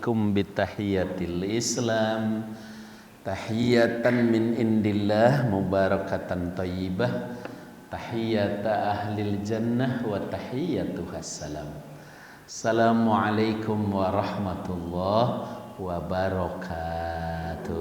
alaikum bitahiyatil Islam tahiyatan min indillah mubarakatan thayyibah tahiyata ahlil jannah wa tahiyatuhas salam. Assalamualaikum warahmatullahi wabarakatuh.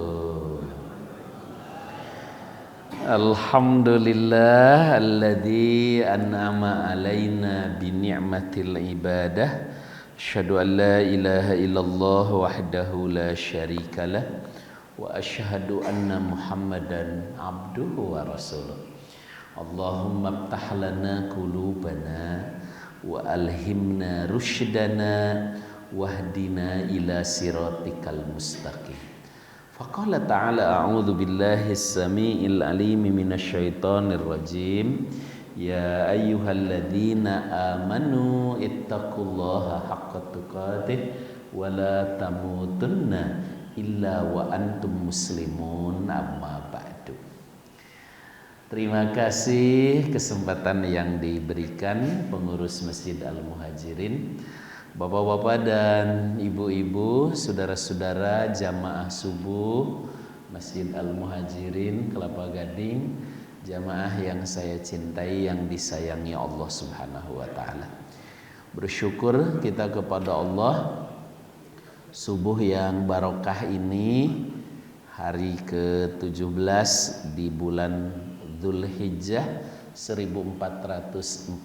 Alhamdulillah alladzi an'ama alaina bi ni'matil ibadah. Asyhadu an la ilaha illallah wahdahu la syarikalah wa asyhadu anna Muhammadan abduhu wa rasuluh. Allahumma iftah lana qulubana wa alhimna rusydana wahdina ila siratikal mustaqim. Faqala ta'ala a'udzu billahi as-sami'il 'alim minasyaitonir rajim. Ya ayyuhalladzina amanu ittaqullaha haqqa tuqatih wa la tamutunna illa wa antum muslimun amma ba'du. Terima kasih kesempatan yang diberikan pengurus Masjid Al-Muhajirin, bapak-bapak dan ibu-ibu, saudara-saudara jamaah subuh Masjid Al-Muhajirin Kelapa Gading, jamaah yang saya cintai, yang disayangi Allah Subhanahu wa taala. Bersyukur kita kepada Allah, subuh yang barokah ini, hari ke-17 di bulan Dzulhijjah 1443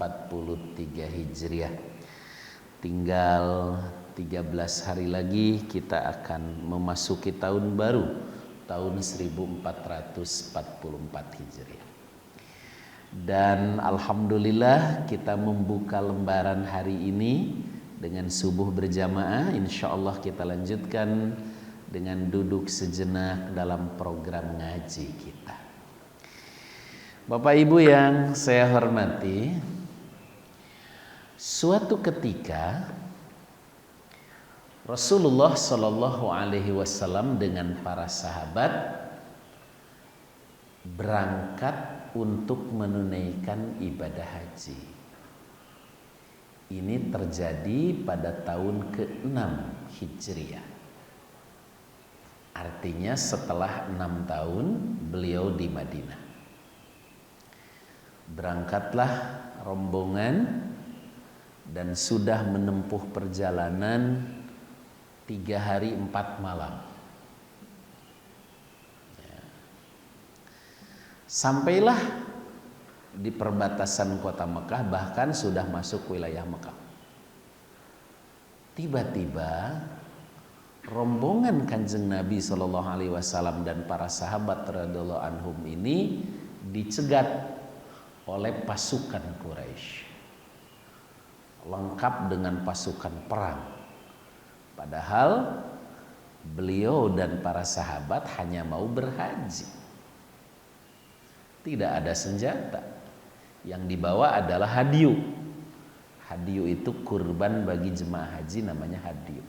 Hijriah. Tinggal 13 hari lagi kita akan memasuki tahun baru, tahun 1444 Hijriah. Dan alhamdulillah kita membuka lembaran hari ini dengan subuh berjamaah. Insya Allah kita lanjutkan dengan duduk sejenak dalam program ngaji kita. Bapak Ibu yang saya hormati, suatu ketika Rasulullah Shallallahu Alaihi Wasallam dengan para sahabat berangkat untuk menunaikan ibadah haji. Ini terjadi pada tahun ke-6 Hijriah. Artinya setelah 6 tahun beliau di Madinah. Berangkatlah rombongan dan sudah menempuh perjalanan 3 hari 4 malam. Sampailah di perbatasan kota Mekah, bahkan sudah masuk wilayah Mekah. Tiba-tiba rombongan Kanjeng Nabi Shallallahu Alaihi Wasallam dan para sahabat radhiyallahu anhum ini dicegat oleh pasukan Quraisy, lengkap dengan pasukan perang. Padahal beliau dan para sahabat hanya mau berhaji. Tidak ada senjata. Yang dibawa adalah hadyu. Hadyu itu kurban bagi jemaah haji, namanya hadyu.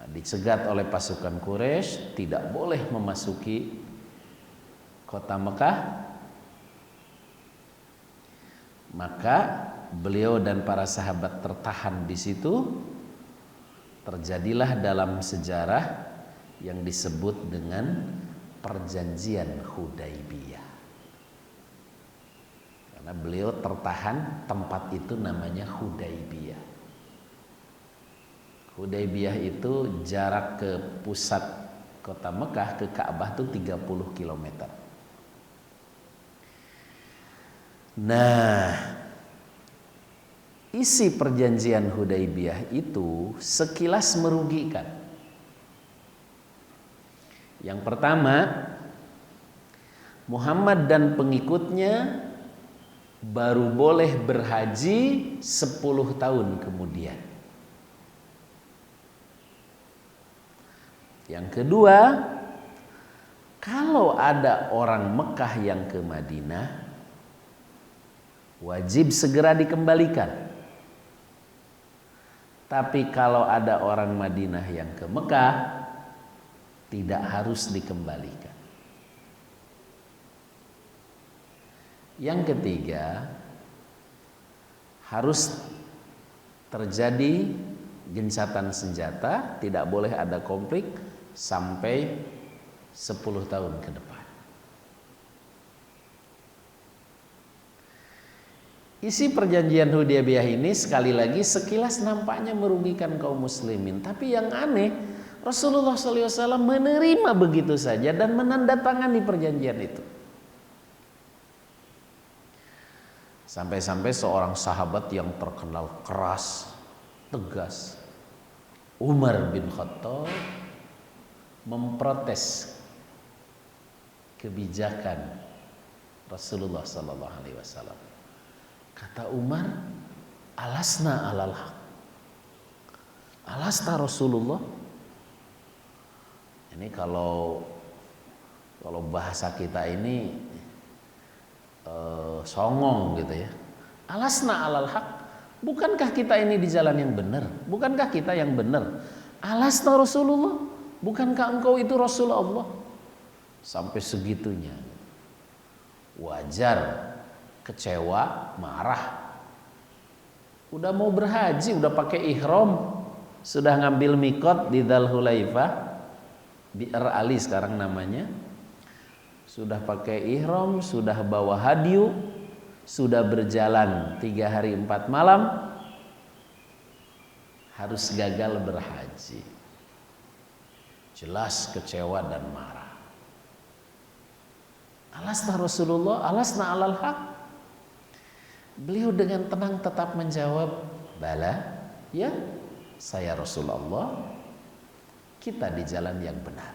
Dicegat oleh pasukan Quraisy, tidak boleh memasuki kota Mekah. Maka beliau dan para sahabat tertahan di situ. Terjadilah dalam sejarah yang disebut dengan perjanjian Hudaibiyah. Karena beliau tertahan, tempat itu namanya Hudaibiyah. Hudaibiyah itu jarak ke pusat kota Mekah ke Ka'bah itu 30 km. Nah, isi perjanjian Hudaibiyah itu sekilas merugikan. Yang pertama, Muhammad dan pengikutnya baru boleh berhaji 10 tahun kemudian. Yang kedua, kalau ada orang Mekah yang ke Madinah, wajib segera dikembalikan. Tapi kalau ada orang Madinah yang ke Mekah, tidak harus dikembalikan. Yang ketiga, harus terjadi gencatan senjata, tidak boleh ada konflik sampai 10 tahun ke depan. Isi perjanjian Hudaybiyah ini sekali lagi sekilas nampaknya merugikan kaum muslimin. Tapi yang aneh, Rasulullah SAW menerima begitu saja dan menandatangani perjanjian itu. Sampai-sampai seorang sahabat yang terkenal keras, tegas, Umar bin Khattab, memprotes kebijakan Rasulullah SAW. Kata Umar, alasna alal haq, alasta Rasulullah. Ini kalau bahasa kita ini songong gitu ya. Alasna alal haq, bukankah kita ini di jalan yang benar? Bukankah kita yang benar? Alasna Rasulullah, bukankah engkau itu Rasulullah? Sampai segitunya. Wajar kecewa, marah. Udah mau berhaji, udah pakai ihram, sudah ngambil mikot di Dzul Hulaifah, Bi'r Ali sekarang namanya. Sudah pakai ihram, sudah bawa hadyu, sudah berjalan 3 hari 4 malam, harus gagal berhaji. Jelas kecewa dan marah. Alasna Rasulullah, alasna alal haq. Beliau dengan tenang tetap menjawab, bala, ya saya Rasulullah, kita di jalan yang benar.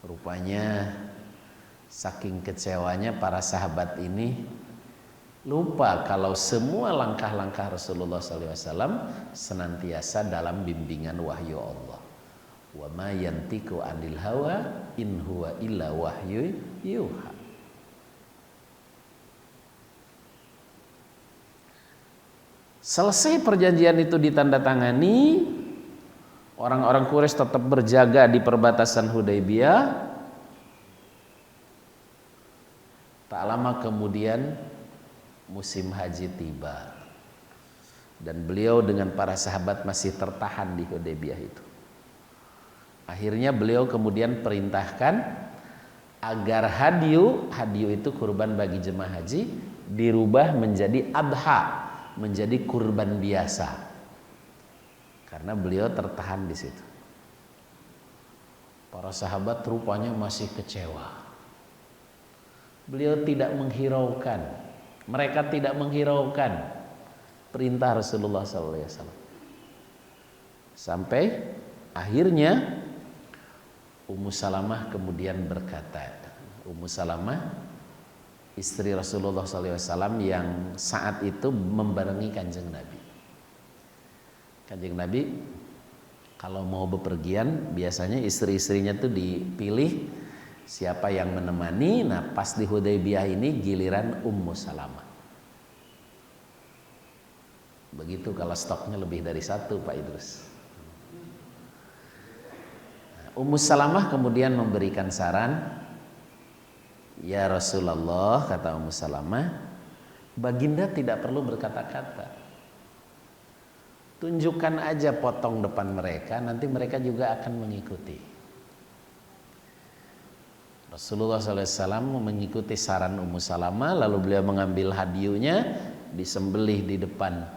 Rupanya saking kecewanya para sahabat ini lupa kalau semua langkah-langkah Rasulullah SAW senantiasa dalam bimbingan wahyu Allah. Wa ma yantiqu 'anil hawa in huwa illa wahyu yuha. Selesai perjanjian itu ditandatangani, orang-orang Quraisy tetap berjaga di perbatasan Hudaybiyah. Tak lama kemudian musim haji tiba. Dan beliau dengan para sahabat masih tertahan di Hudaybiyah itu. Akhirnya beliau kemudian perintahkan agar hadyu itu kurban bagi jemaah haji, dirubah menjadi adha, menjadi kurban biasa, karena beliau tertahan di situ. Para sahabat rupanya masih kecewa. Beliau tidak menghiraukan, mereka tidak menghiraukan perintah Rasulullah SAW. Sampai akhirnya Ummu Salamah kemudian berkata, Ummu Salamah istri Rasulullah SAW yang saat itu membarengi Kanjeng Nabi. Kanjeng Nabi kalau mau bepergian biasanya istri-istrinya tuh dipilih siapa yang menemani. Nah pas di Hudaybiyah ini giliran Ummu Salamah. Begitu kalau stoknya lebih dari 1 Pak Idrus. Ummu Salamah kemudian memberikan saran, ya Rasulullah, kata Ummu Salamah, baginda tidak perlu berkata-kata. Tunjukkan aja potong depan mereka, nanti mereka juga akan mengikuti. Rasulullah SAW mengikuti saran Ummu Salamah, lalu beliau mengambil hadyunya, disembelih di depan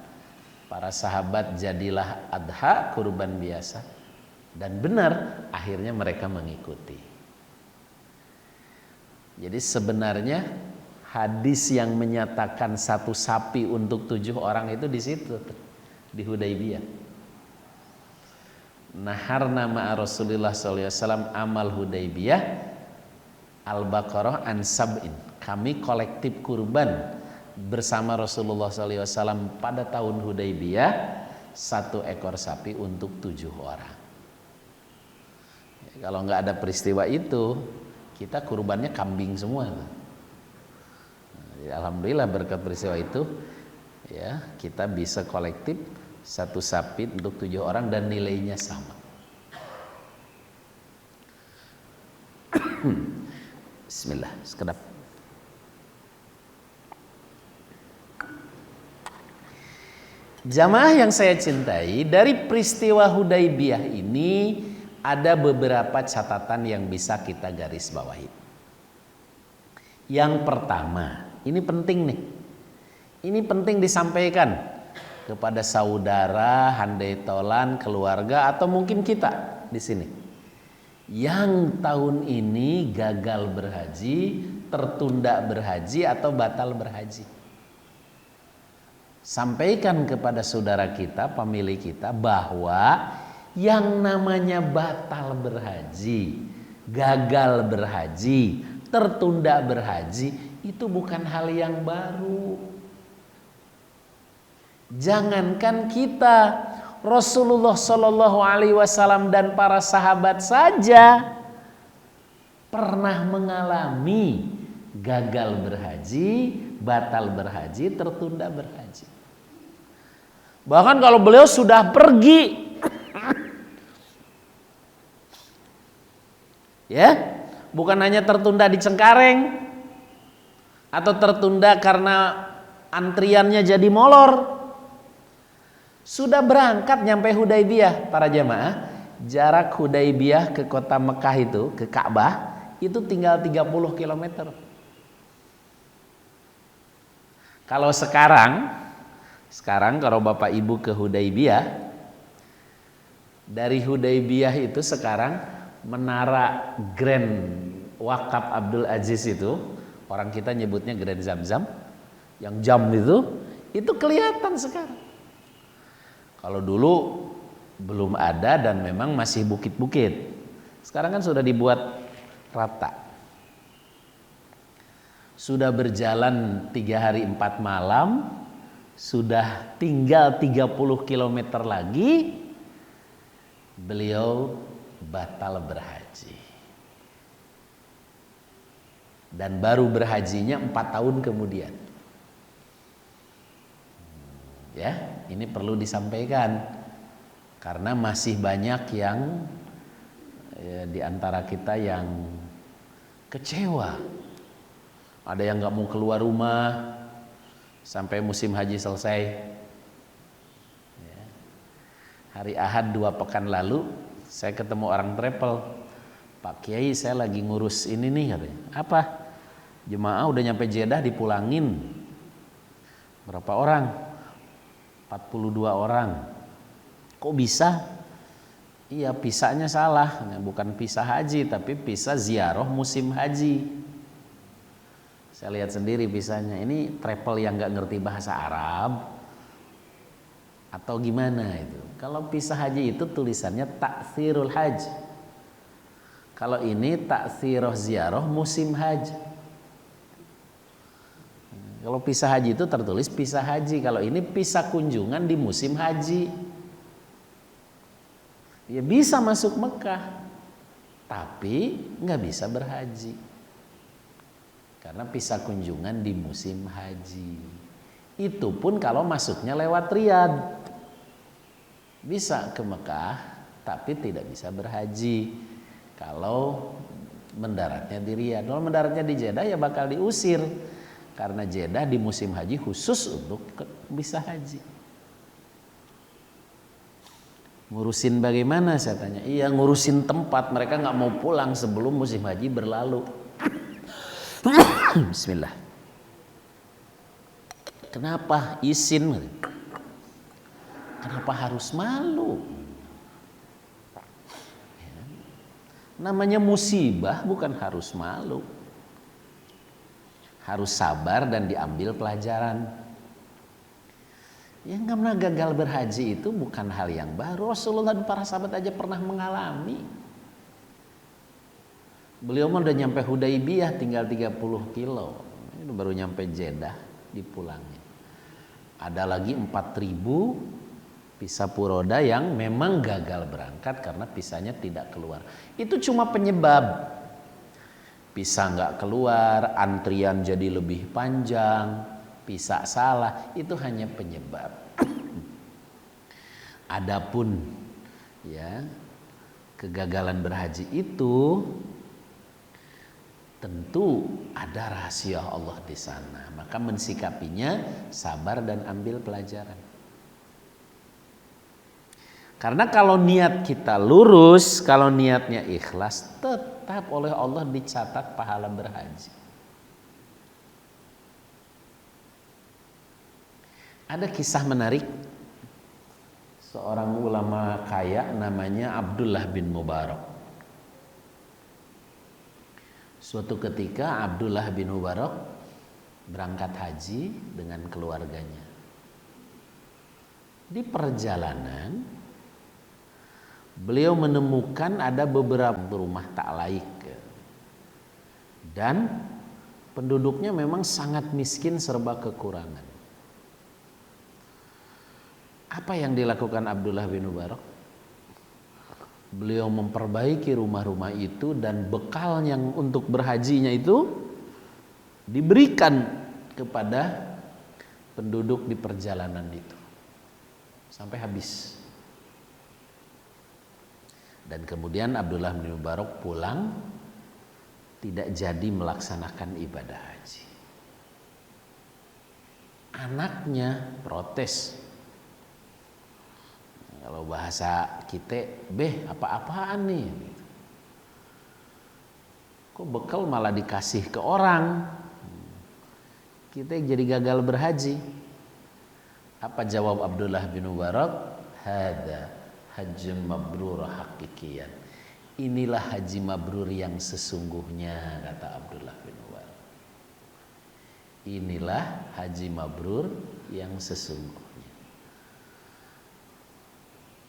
para sahabat, jadilah adha, kurban biasa. Dan benar, akhirnya mereka mengikuti. Jadi sebenarnya hadis yang menyatakan 1 sapi untuk 7 orang itu di situ, di Hudaybiyah. Naharna ma'a Rasulullah SAW amal Hudaybiyah Al-Baqarah an sab'in. Kami kolektif kurban bersama Rasulullah SAW pada tahun Hudaybiyah 1 ekor sapi untuk 7 orang. Ya, kalau nggak ada peristiwa itu, kita kurbannya kambing semua. Nah, alhamdulillah berkat peristiwa itu, ya kita bisa kolektif 1 sapi untuk 7 orang dan nilainya sama. Bismillah, sekedap. Jamaah yang saya cintai, dari peristiwa Hudaybiyah ini ada beberapa catatan yang bisa kita garis bawahi. Yang pertama, ini penting nih. Ini penting disampaikan kepada saudara, handai tolan, keluarga, atau mungkin kita di sini yang tahun ini gagal berhaji, tertunda berhaji, atau batal berhaji. Sampaikan kepada saudara kita, pemilik kita, bahwa yang namanya batal berhaji, gagal berhaji, tertunda berhaji itu bukan hal yang baru. Jangankan kita, Rasulullah Shallallahu Alaihi Wasallam dan para sahabat saja pernah mengalami gagal berhaji, batal berhaji, tertunda berhaji. Bahkan kalau beliau sudah pergi, ya, bukan hanya tertunda di Cengkareng atau tertunda karena antriannya jadi molor. Sudah berangkat nyampe Hudaybiyah para jamaah. Jarak Hudaybiyah ke kota Mekah itu, ke Ka'bah, itu tinggal 30 km. Kalau sekarang kalau Bapak Ibu ke Hudaybiyah, dari Hudaybiyah itu sekarang Menara Grand Wakaf Abdul Aziz itu, orang kita nyebutnya Grand Zamzam, yang jam itu kelihatan sekarang. Kalau dulu belum ada dan memang masih bukit-bukit. Sekarang kan sudah dibuat rata. Sudah berjalan 3 hari 4 malam, sudah tinggal 30 km lagi, beliau batal berhaji. Dan baru berhajinya 4 tahun kemudian. Ya, ini perlu disampaikan karena masih banyak yang di antara kita yang kecewa. Ada yang nggak mau keluar rumah sampai musim haji selesai. Ya. Hari Ahad 2 pekan lalu saya ketemu orang travel. Pak Kiai, saya lagi ngurus ini nih katanya. Apa? Jemaah udah nyampe Jeddah dipulangin. Berapa orang? 42 orang. Kok bisa? Iya, pisahnya salah. Bukan pisah haji, tapi pisah ziarah musim haji. Saya lihat sendiri pisahnya. Ini travel yang gak ngerti bahasa Arab atau gimana itu. Kalau pisah haji itu tulisannya taksirul haji. Kalau ini taksirah ziarah musim haji. Kalau pisah haji itu tertulis pisah haji. Kalau ini pisah kunjungan di musim haji. Ya bisa masuk Mekah, tapi nggak bisa berhaji. Karena pisah kunjungan di musim haji. Itu pun kalau masuknya lewat Riyadh. Bisa ke Mekah, tapi tidak bisa berhaji. Kalau mendaratnya di Riyadh. Kalau mendaratnya di Jeddah ya bakal diusir. Karena Jeddah di musim haji khusus untuk bisa haji. Ngurusin bagaimana saya tanya. Iya, ngurusin tempat. Mereka nggak mau pulang sebelum musim haji berlalu. Bismillah. Kenapa izin? Kenapa harus malu? Namanya musibah bukan harus malu. Harus sabar dan diambil pelajaran. Yang namanya gagal berhaji itu bukan hal yang baru. Rasulullah dan para sahabat aja pernah mengalami. Beliau mah udah nyampe Hudaybiyah tinggal 30 kilo. Ini baru nyampe Jeddah dipulangnya. Ada lagi 4.000 pisapu roda yang memang gagal berangkat karena pisahnya tidak keluar. Itu cuma penyebab. Pisah nggak keluar, antrian jadi lebih panjang, pisah salah, itu hanya penyebab. Adapun ya kegagalan berhaji itu tentu ada rahasia Allah di sana. Maka mensikapinya sabar dan ambil pelajaran. Karena kalau niat kita lurus, kalau niatnya ikhlas, tetap oleh Allah dicatat pahala berhaji. Ada kisah menarik, seorang ulama kaya namanya Abdullah bin Mubarak. Suatu ketika Abdullah bin Mubarak berangkat haji dengan keluarganya. Di perjalanan beliau menemukan ada beberapa rumah tak laik dan penduduknya memang sangat miskin serba kekurangan. Apa yang dilakukan Abdullah bin Mubarak? Beliau memperbaiki rumah-rumah itu dan bekal yang untuk berhajinya itu diberikan kepada penduduk di perjalanan itu sampai habis. Dan kemudian Abdullah bin Mubarak pulang tidak jadi melaksanakan ibadah haji. Anaknya protes. Kalau bahasa kita, apa-apaan nih? Kok bekal malah dikasih ke orang? Kita jadi gagal berhaji. Apa jawab Abdullah bin Mubarak? Hada haji mabrur hakikian. Inilah haji mabrur yang sesungguhnya, kata Abdullah bin Mubarak. Inilah haji mabrur yang sesungguhnya.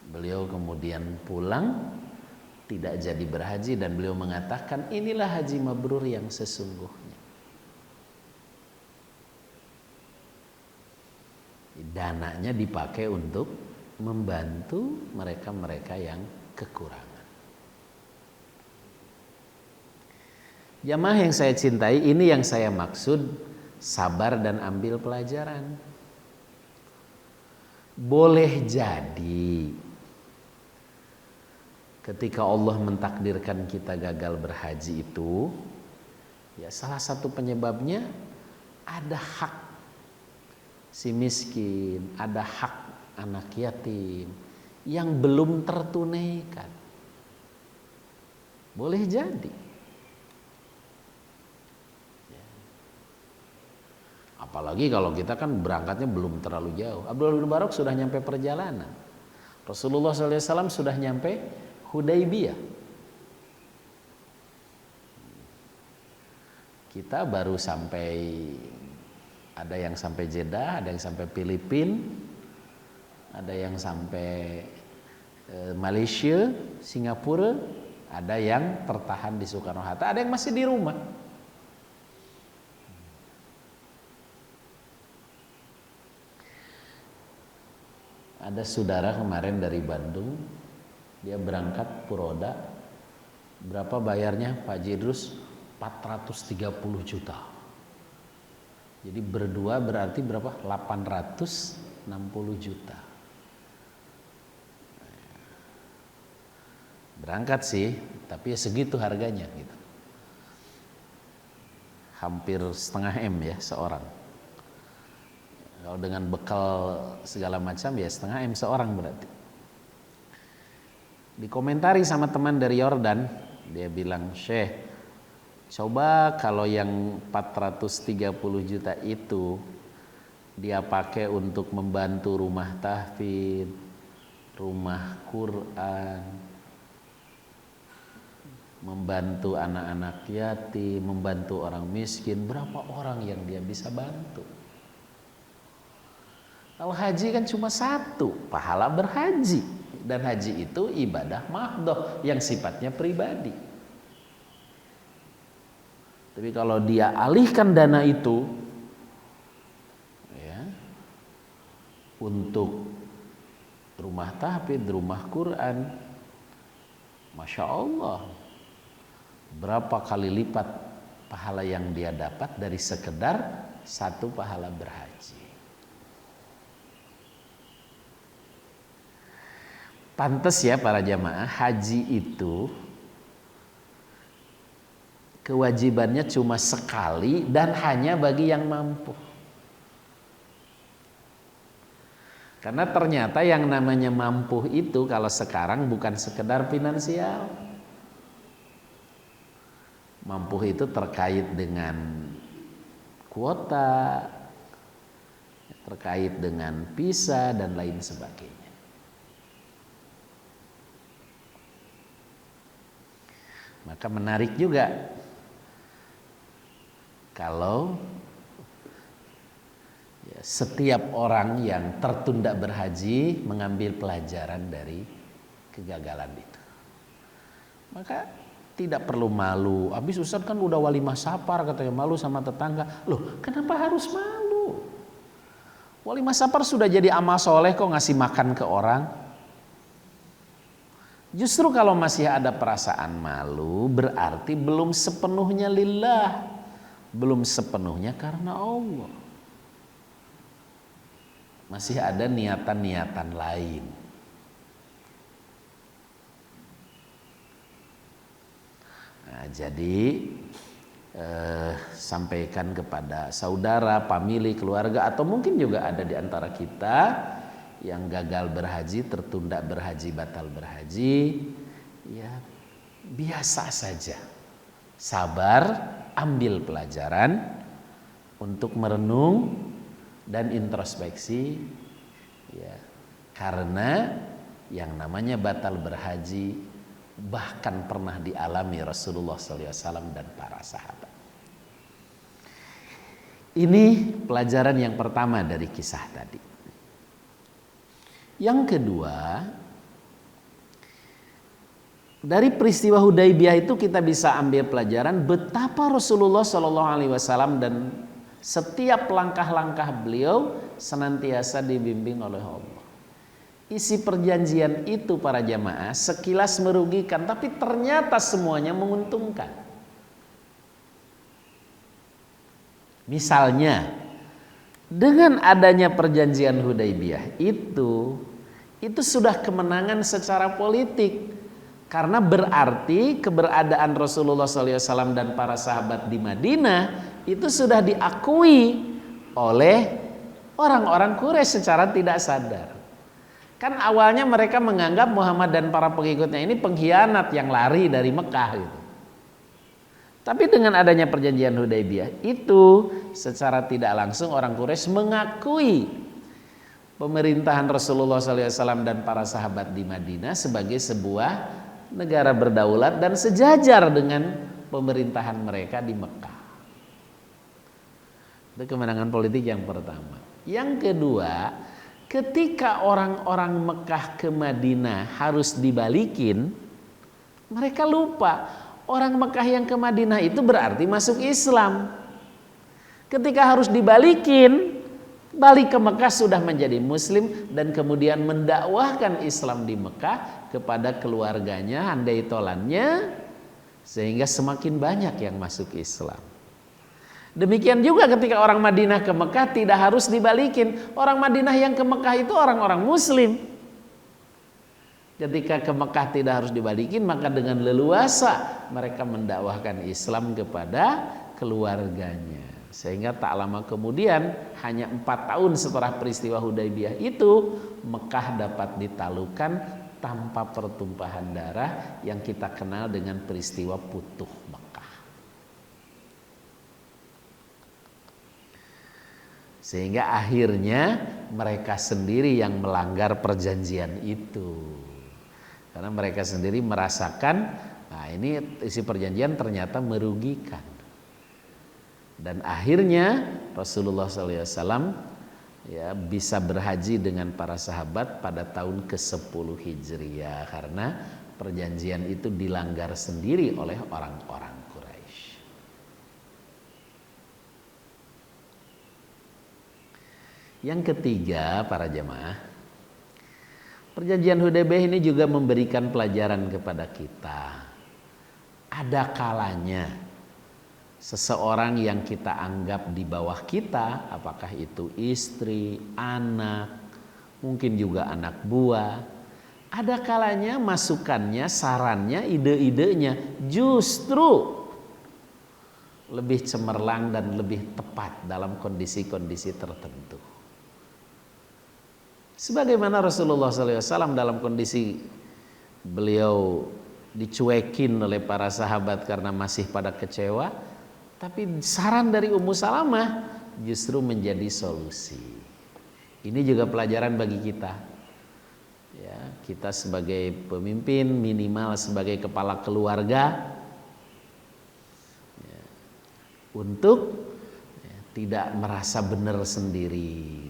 Beliau kemudian pulang tidak jadi berhaji dan beliau mengatakan inilah haji mabrur yang sesungguhnya. Dananya dipakai untuk membantu mereka-mereka yang kekurangan. Jamaah yang saya cintai, ini yang saya maksud sabar dan ambil pelajaran. Boleh jadi ketika Allah mentakdirkan kita gagal berhaji itu, ya salah satu penyebabnya ada hak si miskin, ada hak anak yatim yang belum tertunaikan. Boleh jadi. Apalagi kalau kita kan berangkatnya belum terlalu jauh. Abdullah bin Mubarak sudah nyampe perjalanan. Rasulullah SAW sudah nyampe Hudaybiyah. Kita baru sampai, ada yang sampai Jeddah, ada yang sampai Filipina, ada yang sampai Malaysia, Singapura, ada yang tertahan di Soekarno-Hatta, ada yang masih di rumah. Ada saudara kemarin dari Bandung, dia berangkat Puroda. Berapa bayarnya Pak Jidrus? 430 juta. Jadi berdua berarti berapa? 860 juta. Berangkat sih, tapi ya segitu harganya gitu. Hampir setengah M ya seorang. Kalau dengan bekal segala macam ya setengah M seorang berarti. Dikomentari sama teman dari Yordan, dia bilang, "Syekh, coba kalau yang 430 juta itu dia pakai untuk membantu rumah tahfidz, rumah Quran, membantu anak-anak yatim, membantu orang miskin, berapa orang yang dia bisa bantu?" Kalau haji kan cuma satu, pahala berhaji. Dan haji itu ibadah mahdoh yang sifatnya pribadi. Tapi kalau dia alihkan dana itu ya, untuk rumah tahfidz, rumah Quran, Masya Allah, berapa kali lipat pahala yang dia dapat dari sekedar satu pahala berhaji. Pantes ya para jamaah, haji itu kewajibannya cuma sekali dan hanya bagi yang mampu. Karena ternyata yang namanya mampu itu kalau sekarang bukan sekedar finansial. Mampu itu terkait dengan kuota, terkait dengan visa dan lain sebagainya. Maka menarik juga kalau setiap orang yang tertunda berhaji mengambil pelajaran dari kegagalan itu. Maka tidak perlu malu. Habis Ustaz kan udah walimah safar katanya, malu sama tetangga. Loh, kenapa harus malu? Walimah safar sudah jadi amal soleh kok, ngasih makan ke orang. Justru kalau masih ada perasaan malu berarti belum sepenuhnya lillah, belum sepenuhnya karena Allah. Masih ada niatan-niatan lain. Nah, jadi sampaikan kepada saudara, famili, keluarga, atau mungkin juga ada di antara kita yang gagal berhaji, tertunda berhaji, batal berhaji, ya biasa saja. Sabar, ambil pelajaran untuk merenung dan introspeksi, ya, karena yang namanya batal berhaji bahkan pernah dialami Rasulullah SAW dan para sahabat. Ini pelajaran yang pertama dari kisah tadi. Yang kedua, dari peristiwa Hudaybiyah itu kita bisa ambil pelajaran betapa Rasulullah SAW dan setiap langkah-langkah beliau senantiasa dibimbing oleh Allah. Isi perjanjian itu para jamaah sekilas merugikan, tapi ternyata semuanya menguntungkan. Misalnya, dengan adanya perjanjian Hudaybiyah itu sudah kemenangan secara politik. Karena berarti keberadaan Rasulullah SAW dan para sahabat di Madinah itu sudah diakui oleh orang-orang Quraisy secara tidak sadar. Kan awalnya mereka menganggap Muhammad dan para pengikutnya ini pengkhianat yang lari dari Mekah gitu. Tapi dengan adanya perjanjian Hudaybiyah itu secara tidak langsung orang Quraisy mengakui pemerintahan Rasulullah SAW dan para sahabat di Madinah sebagai sebuah negara berdaulat dan sejajar dengan pemerintahan mereka di Mekah. Itu kemenangan politik yang pertama. Yang kedua, ketika orang-orang Mekah ke Madinah harus dibalikin, mereka lupa orang Mekah yang ke Madinah itu berarti masuk Islam. Ketika harus dibalikin, balik ke Mekah sudah menjadi Muslim dan kemudian mendakwahkan Islam di Mekah kepada keluarganya, handai tolannya, sehingga semakin banyak yang masuk Islam. Demikian juga ketika orang Madinah ke Mekah tidak harus dibalikin. Orang Madinah yang ke Mekah itu orang-orang Muslim. Ketika ke Mekah tidak harus dibalikin, maka dengan leluasa mereka mendakwahkan Islam kepada keluarganya. Sehingga tak lama kemudian, hanya 4 tahun setelah peristiwa Hudaybiyah itu, Mekah dapat ditaklukkan tanpa pertumpahan darah yang kita kenal dengan peristiwa Futuh Mekah. Sehingga akhirnya mereka sendiri yang melanggar perjanjian itu. Karena mereka sendiri merasakan, nah ini isi perjanjian ternyata merugikan. Dan akhirnya Rasulullah SAW ya bisa berhaji dengan para sahabat pada tahun ke-10 Hijriah karena perjanjian itu dilanggar sendiri oleh orang-orang Quraisy. Yang ketiga para jemaah, perjanjian Hudaybiyah ini juga memberikan pelajaran kepada kita. Ada kalanya seseorang yang kita anggap di bawah kita, apakah itu istri, anak, mungkin juga anak buah, ada kalanya masukannya, sarannya, ide-idenya justru lebih cemerlang dan lebih tepat dalam kondisi-kondisi tertentu. Sebagaimana Rasulullah SAW dalam kondisi beliau dicuekin oleh para sahabat karena masih pada kecewa, tapi saran dari Ummu Salamah justru menjadi solusi. Ini juga pelajaran bagi kita. Ya, kita sebagai pemimpin, minimal sebagai kepala keluarga, ya, untuk tidak merasa benar sendiri.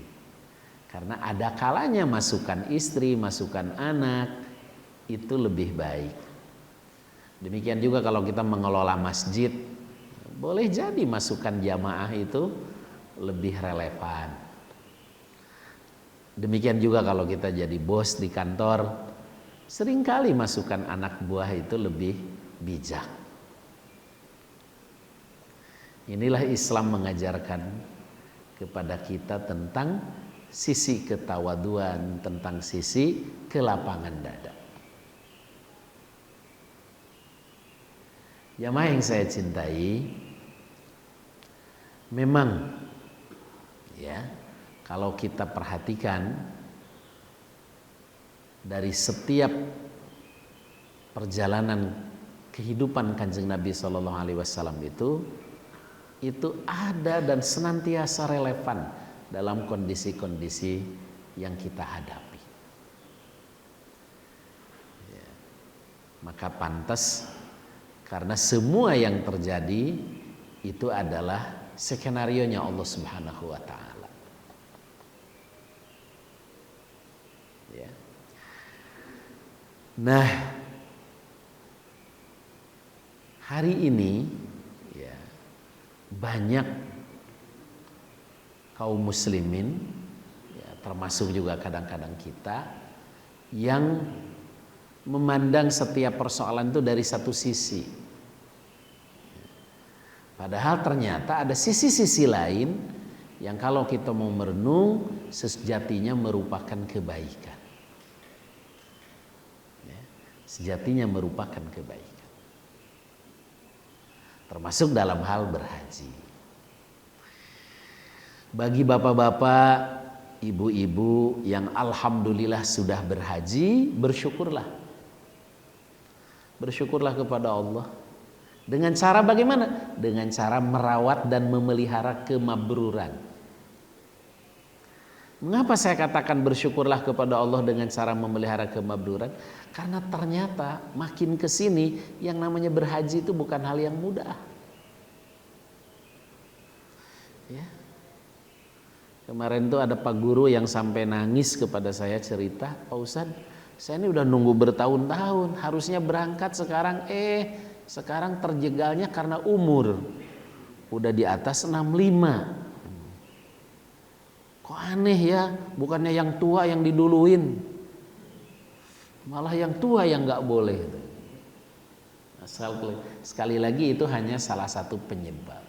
Karena ada kalanya masukan istri, masukan anak itu lebih baik. Demikian juga kalau kita mengelola masjid, boleh jadi masukan jamaah itu lebih relevan. Demikian juga kalau kita jadi bos di kantor, seringkali masukan anak buah itu lebih bijak. Inilah Islam mengajarkan kepada kita tentang sisi ketawaduan, tentang sisi kelapangan dada. Jamaah yang saya cintai, memang ya, kalau kita perhatikan dari setiap perjalanan kehidupan Kanjeng Nabi Shallallahu Alaihi Wasallam itu ada dan senantiasa relevan dalam kondisi-kondisi yang kita hadapi. Ya. Maka pantas, karena semua yang terjadi itu adalah skenarionya Allah Subhanahu wa taala. Ya. Nah, hari ini ya, banyak kaum muslimin ya, termasuk juga kadang-kadang kita yang memandang setiap persoalan itu dari satu sisi. Padahal ternyata ada sisi-sisi lain yang kalau kita mau merenung sejatinya merupakan kebaikan. Ya, sejatinya merupakan kebaikan. Termasuk dalam hal berhaji. Bagi bapak-bapak, ibu-ibu yang alhamdulillah sudah berhaji, bersyukurlah. Bersyukurlah kepada Allah. Dengan cara bagaimana? Dengan cara merawat dan memelihara kemabruran. Mengapa saya katakan bersyukurlah kepada Allah dengan cara memelihara kemabruran? Karena ternyata makin ke sini yang namanya berhaji itu bukan hal yang mudah. Ya. Kemarin tuh ada Pak Guru yang sampai nangis kepada saya cerita, Pak Ustadz, saya ini udah nunggu bertahun-tahun, harusnya berangkat sekarang, sekarang terjegalnya karena umur. Udah di atas 65. Kok aneh ya, bukannya yang tua yang diduluin, malah yang tua yang gak boleh. Sekali lagi itu hanya salah satu penyebab.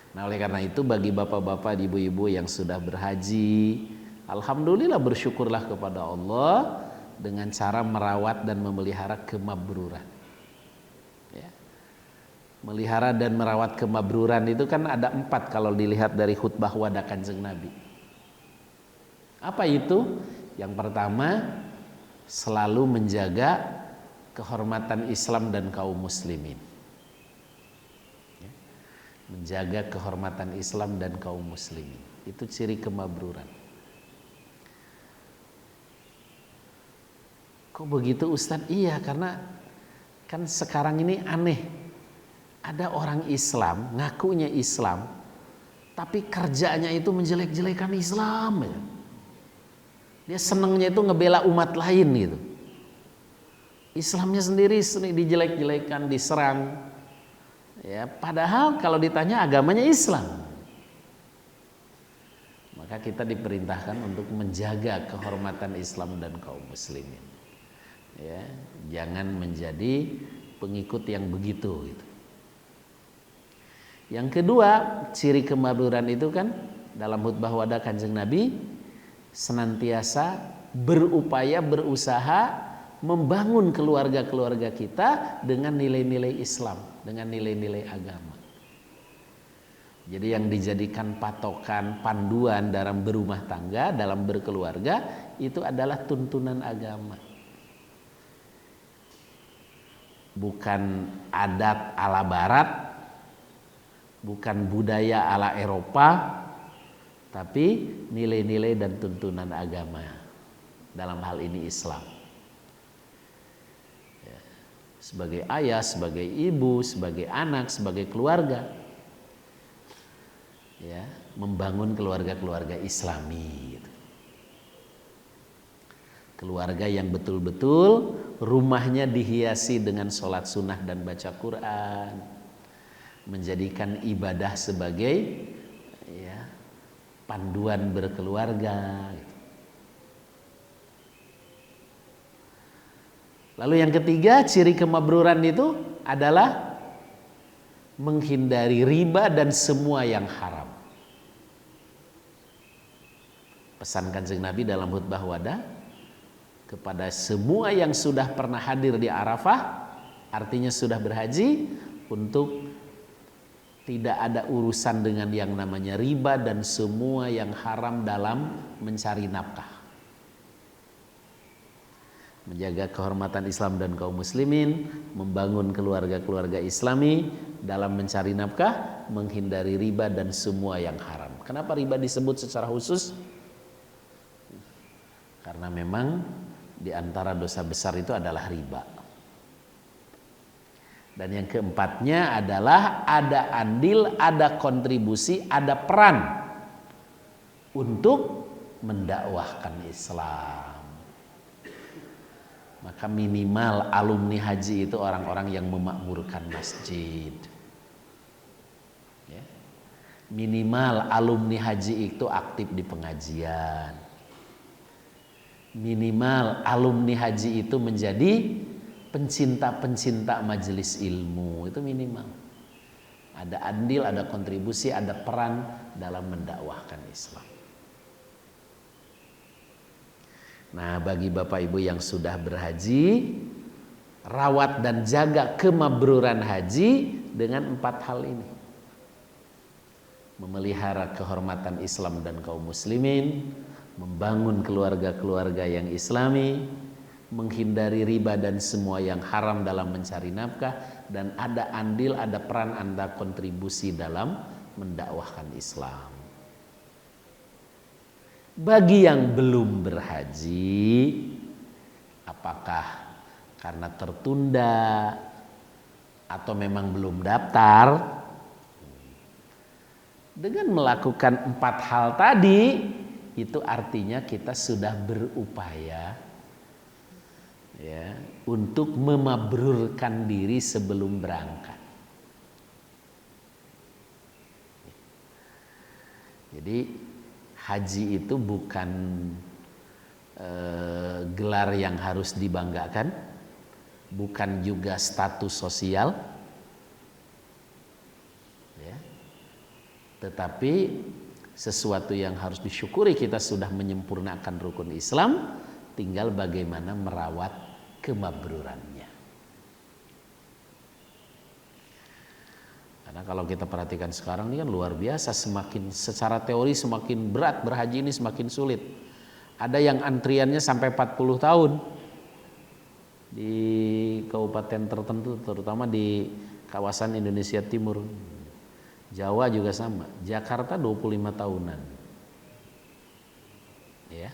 Nah, oleh karena itu bagi bapak-bapak, ibu-ibu yang sudah berhaji, alhamdulillah bersyukurlah kepada Allah dengan cara merawat dan memelihara kemabruran. Ya. Melihara dan merawat kemabruran itu kan ada 4 kalau dilihat dari khutbah wada Kanjeng Nabi. Apa itu? Yang pertama, selalu menjaga kehormatan Islam dan kaum muslimin. Menjaga kehormatan Islam dan kaum muslimin. Itu ciri kemabruran. Kok begitu Ustadz? Iya, karena kan sekarang ini aneh. Ada orang Islam, ngakunya Islam, tapi kerjanya itu menjelek-jelekan Islam. Dia senangnya itu ngebela umat lain gitu. Islamnya sendiri dijelek-jelekan, diserang. Ya, padahal kalau ditanya agamanya Islam. Maka kita diperintahkan untuk menjaga kehormatan Islam dan kaum muslimin. Ya, jangan menjadi pengikut yang begitu gitu. Yang kedua, ciri kemabruran itu kan dalam khutbah wada Kanjeng Nabi senantiasa berupaya, berusaha membangun keluarga-keluarga kita dengan nilai-nilai Islam, dengan nilai-nilai agama. Jadi yang dijadikan patokan panduan dalam berumah tangga, dalam berkeluarga itu adalah tuntunan agama. Bukan adat ala barat, bukan budaya ala Eropa, tapi nilai-nilai dan tuntunan agama. Dalam hal ini Islam. Sebagai ayah, sebagai ibu, sebagai anak, sebagai keluarga, ya, membangun keluarga-keluarga Islami gitu. Keluarga yang betul-betul rumahnya dihiasi dengan sholat sunnah dan baca Quran, menjadikan ibadah sebagai ya, panduan berkeluarga gitu. Lalu yang ketiga, ciri kemabruran itu adalah menghindari riba dan semua yang haram. Pesan Kanjeng Nabi dalam khutbah wada kepada semua yang sudah pernah hadir di Arafah, artinya sudah berhaji, untuk tidak ada urusan dengan yang namanya riba dan semua yang haram dalam mencari nafkah. Menjaga kehormatan Islam dan kaum muslimin, membangun keluarga-keluarga Islami dalam mencari nafkah, menghindari riba dan semua yang haram. Kenapa riba disebut secara khusus? Karena memang di antara dosa besar itu adalah riba. Dan yang keempatnya adalah ada andil, ada kontribusi, ada peran untuk mendakwahkan Islam. Maka minimal alumni haji itu orang-orang yang memakmurkan masjid. Ya. Minimal alumni haji itu aktif di pengajian. Minimal alumni haji itu menjadi pencinta-pencinta majelis ilmu. Itu minimal. Ada andil, ada kontribusi, ada peran dalam mendakwahkan Islam. Nah, bagi Bapak Ibu yang sudah berhaji, rawat dan jaga kemabruran haji dengan 4 hal ini. Memelihara kehormatan Islam dan kaum muslimin, membangun keluarga-keluarga yang Islami, menghindari riba dan semua yang haram dalam mencari nafkah, dan ada andil, ada peran, ada kontribusi dalam mendakwahkan Islam. Bagi yang belum berhaji, apakah karena tertunda atau memang belum daftar, dengan melakukan 4 hal tadi, itu artinya kita sudah berupaya ya, untuk memabrurkan diri sebelum berangkat. Jadi haji itu bukan gelar yang harus dibanggakan, bukan juga status sosial, ya. Tetapi sesuatu yang harus disyukuri, kita sudah menyempurnakan rukun Islam, tinggal bagaimana merawat kemabrurannya. Karena kalau kita perhatikan sekarang ini kan luar biasa, semakin secara teori semakin berat berhaji ini, semakin sulit. Ada yang antriannya sampai 40 tahun di kabupaten tertentu, terutama di kawasan Indonesia Timur. Jawa juga sama, Jakarta 25 tahunan. Ya.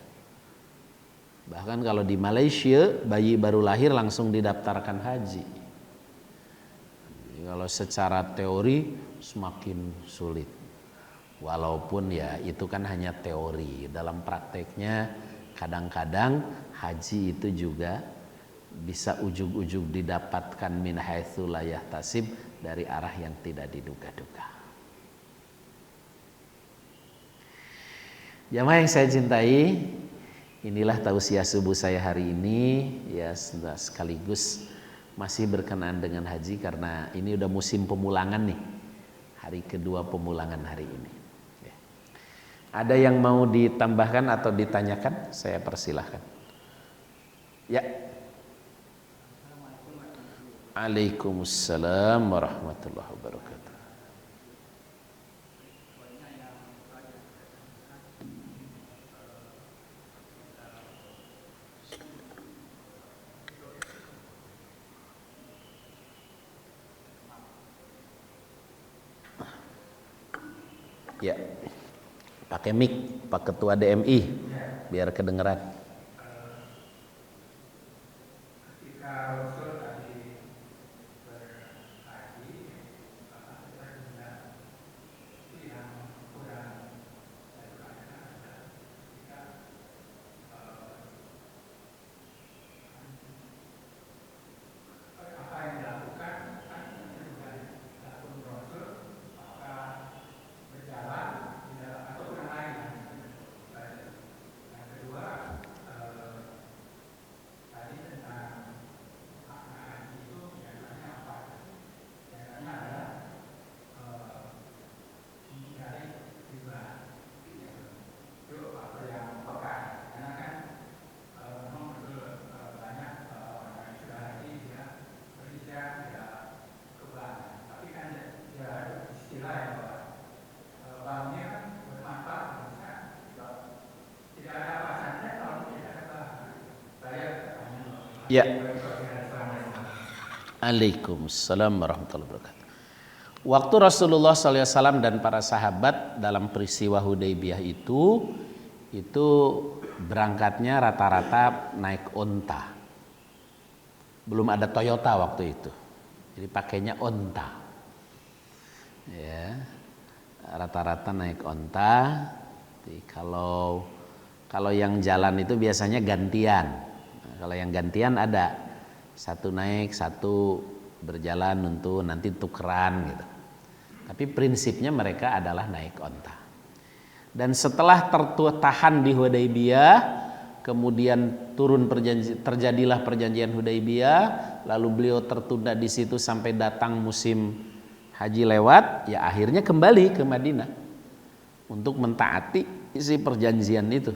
Bahkan kalau di Malaysia, bayi baru lahir langsung didaftarkan haji. Kalau secara teori semakin sulit. Walaupun ya itu kan hanya teori. Dalam prakteknya kadang-kadang haji itu juga bisa ujug-ujug didapatkan min haitsu la yahtasib, dari arah yang tidak diduga-duga. Jamaah yang saya cintai, inilah tausiah subuh saya hari ini, ya sekaligus masih berkenaan dengan haji karena ini udah musim pemulangan nih, hari kedua pemulangan hari ini. Ya. Ada yang mau ditambahkan atau ditanyakan? Saya persilahkan. Ya. Waalaikumsalam warahmatullahi wabarakatuh. Ya, pakai mic Pak Ketua DMI biar kedengeran. Ya. Waalaikumsalam warahmatullahi wabarakatuh. Waktu Rasulullah SAW dan para sahabat dalam peristiwa Hudaybiyah itu berangkatnya rata-rata naik onta. Belum ada Toyota waktu itu, jadi pakainya onta. Ya, rata-rata naik onta. Jadi kalau yang jalan itu biasanya gantian. Kalau yang gantian ada satu naik, satu berjalan untuk nanti tukeran gitu. Tapi prinsipnya mereka adalah naik onta. Dan setelah tertahan di Hudaybiyah, kemudian terjadilah perjanjian Hudaybiyah, lalu beliau tertunda di situ sampai datang musim haji lewat, ya akhirnya kembali ke Madinah untuk mentaati isi perjanjian itu.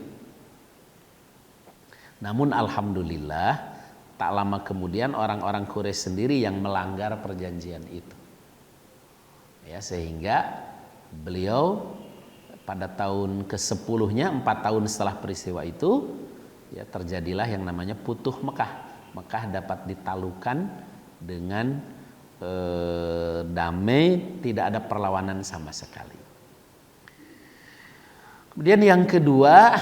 Namun alhamdulillah tak lama kemudian orang-orang Quraisy sendiri yang melanggar perjanjian itu. Ya, sehingga beliau pada tahun ke-10-nya, 4 tahun setelah peristiwa itu, ya terjadilah yang namanya Futuh Mekah. Mekah dapat ditaklukkan dengan damai, tidak ada perlawanan sama sekali. Kemudian yang kedua,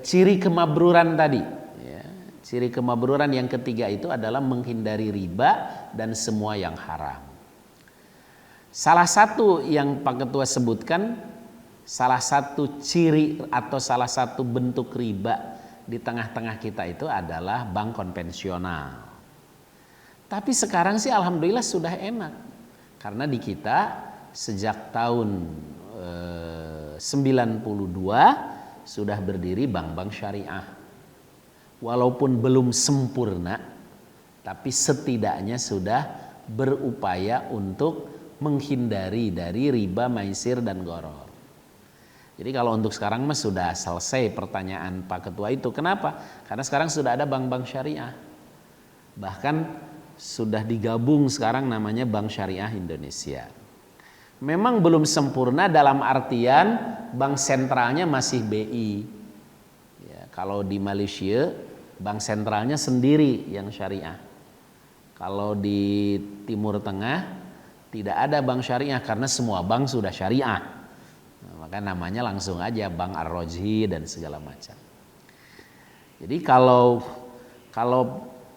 ciri kemabruran tadi. Ciri kemabruran yang ketiga itu adalah menghindari riba dan semua yang haram. Salah satu yang Pak Ketua sebutkan, salah satu ciri atau salah satu bentuk riba di tengah-tengah kita itu adalah bank konvensional. Tapi sekarang sih alhamdulillah sudah enak. Karena di kita sejak tahun 92 sudah berdiri bank-bank syariah. Walaupun belum sempurna, tapi setidaknya sudah berupaya untuk menghindari dari riba, maisir, dan gharar. Jadi kalau untuk sekarang mah sudah selesai pertanyaan Pak Ketua itu. Kenapa? Karena sekarang sudah ada bank-bank syariah. Bahkan sudah digabung sekarang namanya Bank Syariah Indonesia. Memang belum sempurna dalam artian bank sentralnya masih BI. Ya, kalau di Malaysia bank sentralnya sendiri yang syariah. Kalau di Timur Tengah tidak ada bank syariah karena semua bank sudah syariah. Nah, maka namanya langsung aja Bank Ar-Rajhi dan segala macam. Jadi kalau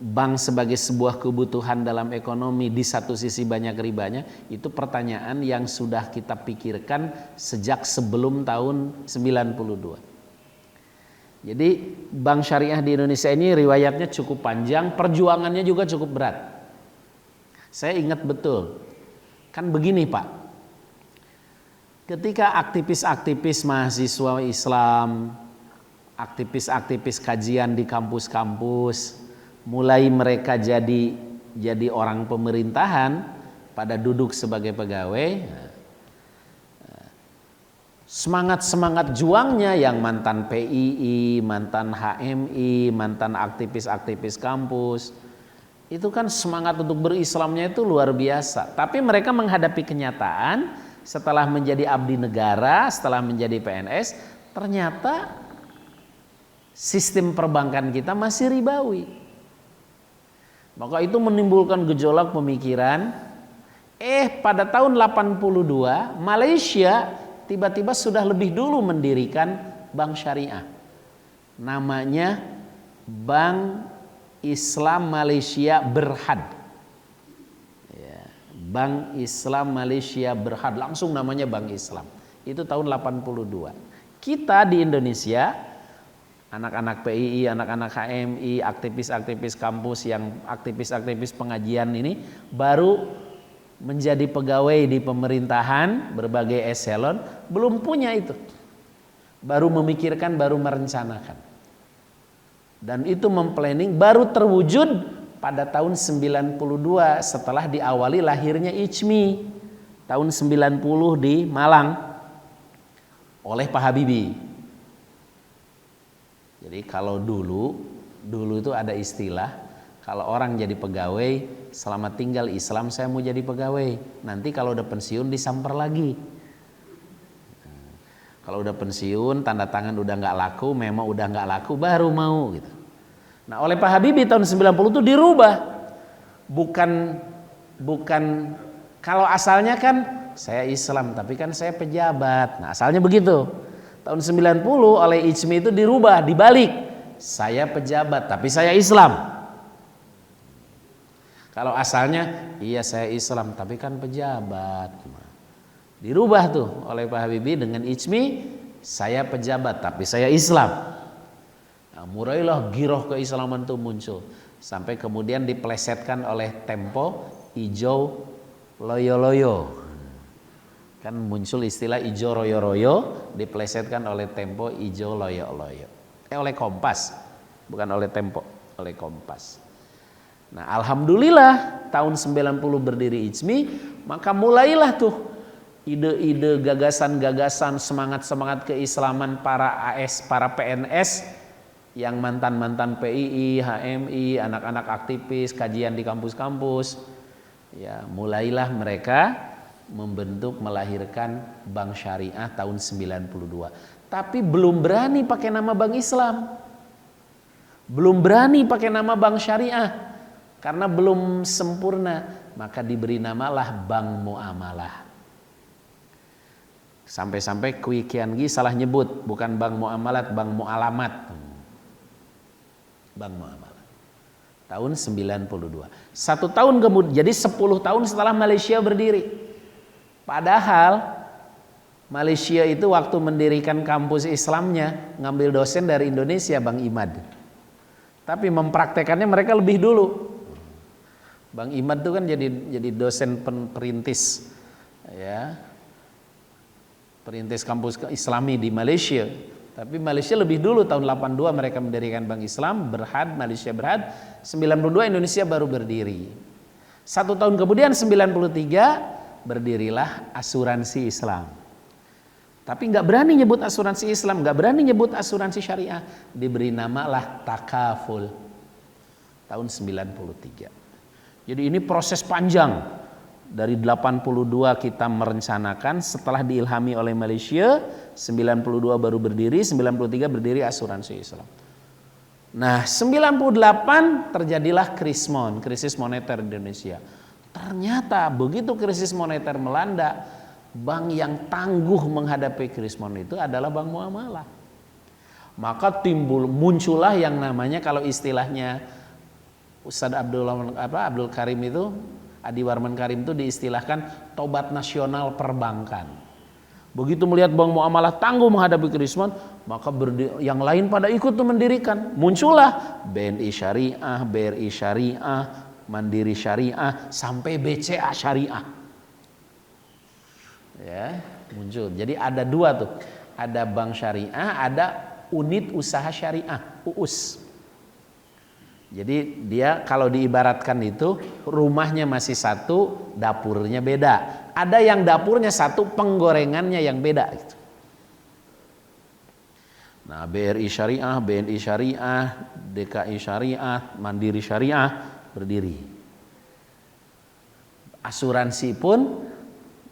bank sebagai sebuah kebutuhan dalam ekonomi di satu sisi banyak ribanya, itu pertanyaan yang sudah kita pikirkan sejak sebelum tahun 92. Jadi bank syariah di Indonesia ini riwayatnya cukup panjang, perjuangannya juga cukup berat. Saya ingat betul, kan begini Pak, ketika aktivis-aktivis mahasiswa Islam, aktivis-aktivis kajian di kampus-kampus, mulai mereka jadi orang pemerintahan, pada duduk sebagai pegawai, semangat juangnya yang mantan PII, mantan HMI, mantan aktivis-aktivis kampus, itu kan semangat untuk berislamnya itu luar biasa. Tapi mereka menghadapi kenyataan setelah menjadi abdi negara, setelah menjadi PNS, ternyata sistem perbankan kita masih ribawi. Maka itu menimbulkan gejolak pemikiran. Pada tahun 82 Malaysia tiba-tiba sudah lebih dulu mendirikan bank syariah. Namanya Bank Islam Malaysia Berhad. Ya, Bank Islam Malaysia Berhad, langsung namanya Bank Islam. Itu tahun 82. Kita di Indonesia, anak-anak PII, anak-anak HMI, aktivis-aktivis kampus yang aktivis-aktivis pengajian ini baru menjadi pegawai di pemerintahan berbagai eselon, belum punya itu. Baru memikirkan, baru merencanakan. Dan itu memplanning baru terwujud pada tahun 92 setelah diawali lahirnya ICMI tahun 90 di Malang oleh Pak Habibie. Jadi kalau dulu itu ada istilah, kalau orang jadi pegawai selama tinggal Islam, saya mau jadi pegawai. Nanti kalau udah pensiun disamper lagi. Kalau udah pensiun, tanda tangan udah nggak laku, memang udah nggak laku, baru mau gitu. Nah, oleh Pak Habibie tahun 90 itu dirubah. Bukan kalau asalnya kan saya Islam, tapi kan saya pejabat. Nah, asalnya begitu. Tahun 90 oleh ICMI itu dirubah, dibalik. Saya pejabat, tapi saya Islam. Kalau asalnya, iya saya Islam, tapi kan pejabat. Dirubah tuh oleh Pak Habibie dengan ICMI, saya pejabat, tapi saya Islam. Nah, mulailah giroh keislaman itu muncul. Sampai kemudian diplesetkan oleh Tempo, ijo loyo-loyo. Kan muncul istilah ijo royo-royo, diplesetkan oleh Tempo, ijo loyo-loyo. Oleh Kompas, bukan oleh Tempo, oleh Kompas. Nah, alhamdulillah tahun 90 berdiri ICMI, maka mulailah tuh ide-ide, gagasan-gagasan, semangat-semangat keislaman para AS, para PNS yang mantan-mantan PII, HMI, anak-anak aktivis, kajian di kampus-kampus. Ya, mulailah mereka membentuk, melahirkan Bank Syariah tahun 92. Tapi belum berani pakai nama Bank Islam. Belum berani pakai nama Bank Syariah. Karena belum sempurna, maka diberi namalah Bank Muamalah. Sampai-sampai Kwi Kiangi salah nyebut, bukan Bank Muamalat, Bank Mualamat. Bank Muamalat. Tahun 92. 1 tahun kemudian, jadi 10 tahun setelah Malaysia berdiri. Padahal Malaysia itu waktu mendirikan kampus Islamnya ngambil dosen dari Indonesia, Bang Imad. Tapi mempraktekannya mereka lebih dulu. Bang Imad itu kan jadi dosen perintis, ya, perintis kampus Islami di Malaysia. Tapi Malaysia lebih dulu, tahun 82 mereka mendirikan Bank Islam Berhad, Malaysia Berhad. 92 Indonesia baru berdiri. 1 tahun kemudian 93 berdirilah asuransi Islam. Tapi nggak berani nyebut asuransi Islam, nggak berani nyebut asuransi syariah. Diberi nama lah Takaful tahun 93. Jadi ini proses panjang. Dari 82 kita merencanakan, setelah diilhami oleh Malaysia, 92 baru berdiri, 93 berdiri asuransi Islam. Nah, 98 terjadilah krisis moneter di Indonesia. Ternyata begitu krisis moneter melanda, bank yang tangguh menghadapi krisis moneter itu adalah Bank Muamalah. Maka muncullah yang namanya, kalau istilahnya Ustadz Abdul Karim itu, Adi Warman Karim itu diistilahkan tobat nasional perbankan. Begitu melihat Bank Muamalah tangguh menghadapi krisis moneter, maka yang lain pada ikut tuh mendirikan. Muncullah BNI Syariah, BRI Syariah, Mandiri Syariah, sampai BCA Syariah. Ya, muncul. Jadi ada 2 tuh. Ada Bank Syariah, ada Unit Usaha Syariah, UUS. Jadi dia kalau diibaratkan itu rumahnya masih satu, dapurnya beda. Ada yang dapurnya satu, penggorengannya yang beda gitu. Nah, BRI Syariah, BNI Syariah, DKI Syariah, Mandiri Syariah berdiri. Asuransi pun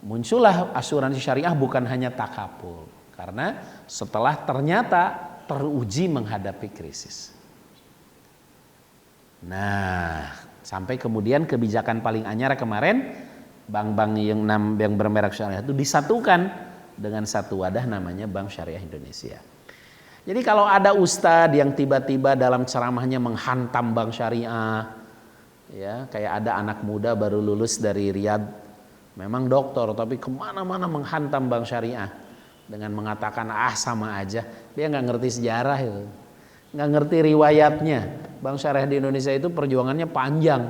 muncullah asuransi syariah, bukan hanya takaful. Karena setelah ternyata teruji menghadapi krisis. Nah, sampai kemudian kebijakan paling anyar kemarin, bank-bank yang bermerek syariah itu disatukan dengan satu wadah namanya Bank Syariah Indonesia. Jadi kalau ada ustadz yang tiba-tiba dalam ceramahnya menghantam Bank Syariah, ya kayak ada anak muda baru lulus dari Riyadh, memang doktor tapi kemana-mana menghantam Bank Syariah dengan mengatakan sama aja, dia nggak ngerti sejarah itu, nggak ngerti riwayatnya. Bank Syariah di Indonesia itu perjuangannya panjang.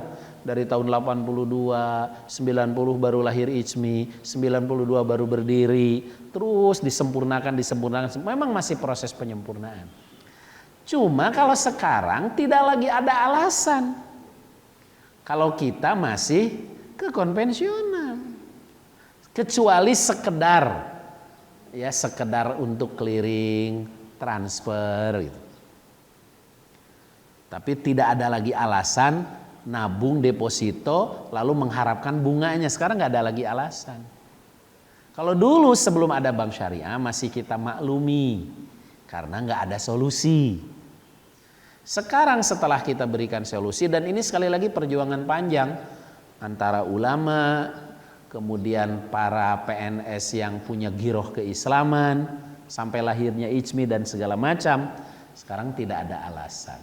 Dari tahun 82, 90 baru lahir ICMI, 92 baru berdiri, terus disempurnakan. Memang masih proses penyempurnaan. Cuma kalau sekarang tidak lagi ada alasan. Kalau kita masih ke konvensional. Kecuali sekedar untuk clearing, transfer gitu. Tapi tidak ada lagi alasan nabung deposito lalu mengharapkan bunganya. Sekarang nggak ada lagi alasan. Kalau dulu sebelum ada Bank Syariah masih kita maklumi karena nggak ada solusi. Sekarang setelah kita berikan solusi, dan ini sekali lagi perjuangan panjang antara ulama, kemudian para PNS yang punya giroh keislaman, sampai lahirnya ICMI dan segala macam. Sekarang tidak ada alasan.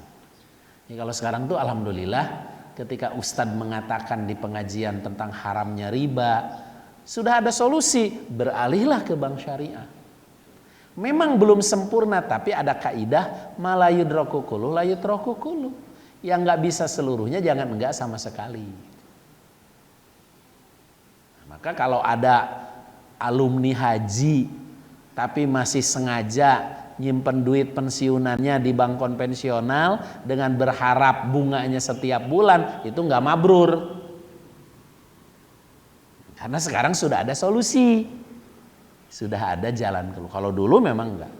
Ini kalau sekarang tuh alhamdulillah, ketika Ustadz mengatakan di pengajian tentang haramnya riba, sudah ada solusi, beralihlah ke Bank Syariah. Memang belum sempurna, tapi ada kaidah malayudraku kullu layutraku kullu. Yang nggak bisa seluruhnya jangan enggak sama sekali. Maka kalau ada alumni haji tapi masih sengaja nyimpen duit pensiunannya di bank konvensional dengan berharap bunganya setiap bulan, itu nggak mabrur. Karena sekarang sudah ada solusi, sudah ada jalan keluar. Kalau dulu memang enggak.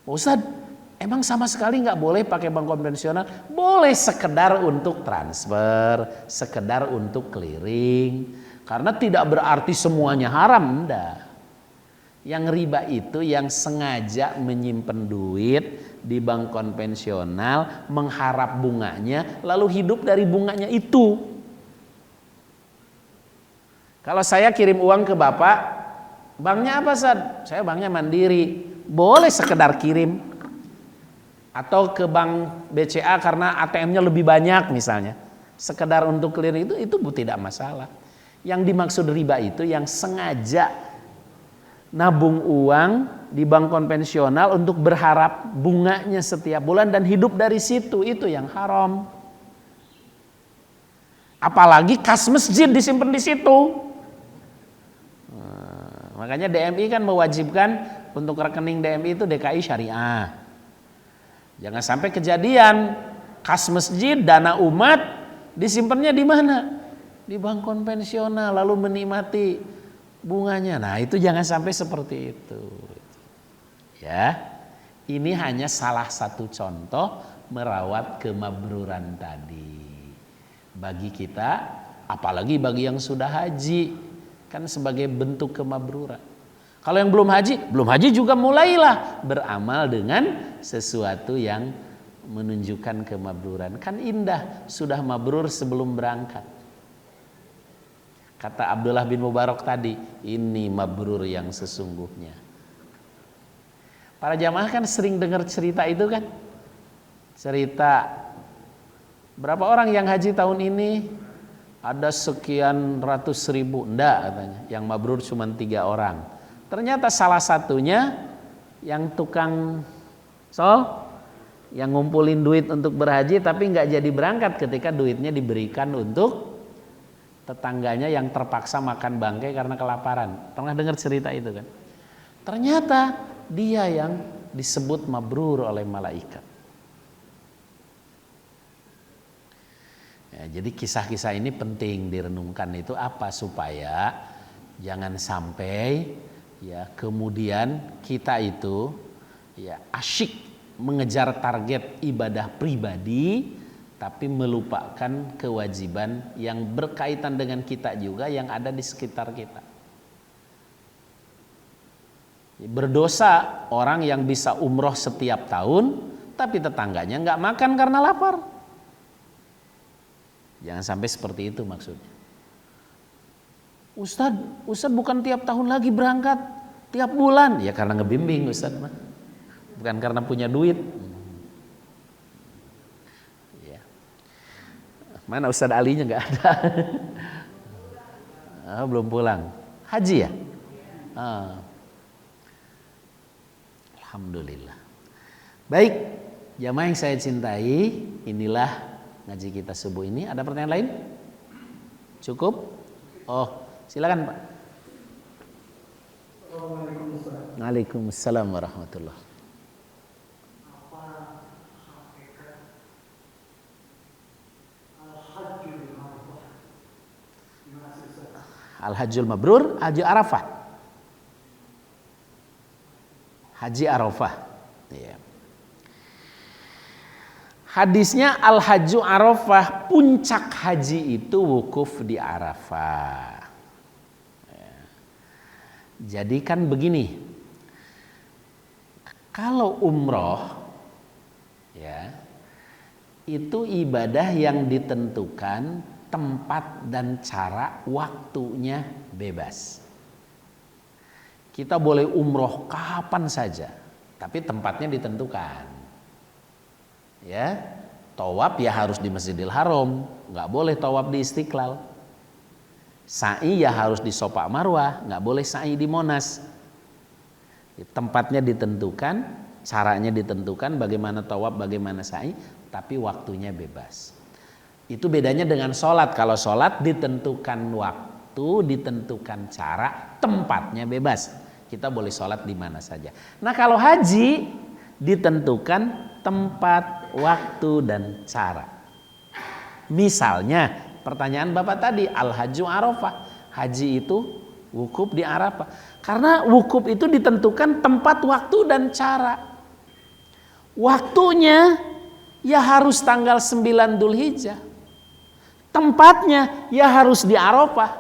Ustadz, emang sama sekali nggak boleh pakai bank konvensional? Boleh sekedar untuk transfer, sekedar untuk clearing. Karena tidak berarti semuanya haram, enggak. Yang riba itu yang sengaja menyimpan duit di bank konvensional, mengharap bunganya, lalu hidup dari bunganya itu. Kalau saya kirim uang ke Bapak, banknya apa, Sad? Saya banknya Mandiri. Boleh sekedar kirim. Atau ke bank BCA karena ATM-nya lebih banyak misalnya. Sekedar untuk clearing itu tidak masalah. Yang dimaksud riba itu yang sengaja nabung uang di bank konvensional untuk berharap bunganya setiap bulan dan hidup dari situ, itu yang haram. Apalagi kas masjid disimpan di situ. Makanya DMI kan mewajibkan untuk rekening DMI itu DKI Syariah. Jangan sampai kejadian kas masjid, dana umat disimpannya di mana? Di bank konvensional lalu menikmati bunganya. Nah, itu jangan sampai seperti itu. Ya. Ini hanya salah satu contoh merawat kemabruran tadi. Bagi kita, apalagi bagi yang sudah haji, kan sebagai bentuk kemabruran. Kalau yang belum haji juga mulailah beramal dengan sesuatu yang menunjukkan kemabruran. Kan indah, sudah mabrur sebelum berangkat. Kata Abdullah bin Mubarak tadi, ini mabrur yang sesungguhnya. Para jamaah kan sering dengar cerita itu kan. Cerita berapa orang yang haji tahun ini? Ada sekian ratus ribu. Enggak katanya, yang mabrur cuma 3 orang. Ternyata salah satunya yang tukang yang ngumpulin duit untuk berhaji tapi nggak jadi berangkat ketika duitnya diberikan untuk tetangganya yang terpaksa makan bangkai karena kelaparan. Pernah dengar cerita itu kan? Ternyata dia yang disebut mabrur oleh malaikat. Ya, jadi kisah-kisah ini penting direnungkan, itu apa, supaya jangan sampai ya kemudian kita itu ya asyik mengejar target ibadah pribadi tapi melupakan kewajiban yang berkaitan dengan kita juga yang ada di sekitar kita. Berdosa orang yang bisa umroh setiap tahun tapi tetangganya nggak makan karena lapar. Jangan sampai seperti itu maksudnya. Ustadz bukan tiap tahun lagi berangkat. Tiap bulan, ya karena ngebimbing Ustaz mah. Bukan karena punya duit. Ya. Mana Ustaz Alinya nggak ada. Belum pulang. Haji ya? Alhamdulillah. Baik, jamaah yang saya cintai, inilah ngaji kita subuh ini. Ada pertanyaan lain? Cukup? Oh, silakan Pak. Waalaikumsalam warahmatullahi. Al-Hajjul Mabrur, Haji Arafah. Haji Arafah. Ya. Hadisnya Al-Hajju Arafah, puncak haji itu wukuf di Arafah. Ya. Jadi kan begini, kalau umroh, ya, itu ibadah yang ditentukan tempat dan cara, waktunya bebas. Kita boleh umroh kapan saja, tapi tempatnya ditentukan. Ya, tawaf ya harus di Masjidil Haram, nggak boleh tawaf di Istiqlal. Sa'i ya harus di Safa Marwah, nggak boleh sa'i di Monas. Tempatnya ditentukan, caranya ditentukan, bagaimana tawaf, bagaimana sa'i, tapi waktunya bebas. Itu bedanya dengan sholat. Kalau sholat ditentukan waktu, ditentukan cara, tempatnya bebas. Kita boleh sholat di mana saja. Nah kalau haji ditentukan tempat, waktu, dan cara. Misalnya pertanyaan Bapak tadi, Al-Hajju Arafah. Haji itu wukuf di Arafah. Karena wukuf itu ditentukan tempat, waktu, dan cara. Waktunya ya harus tanggal 9 Dzulhijjah. Tempatnya ya harus di Arafah.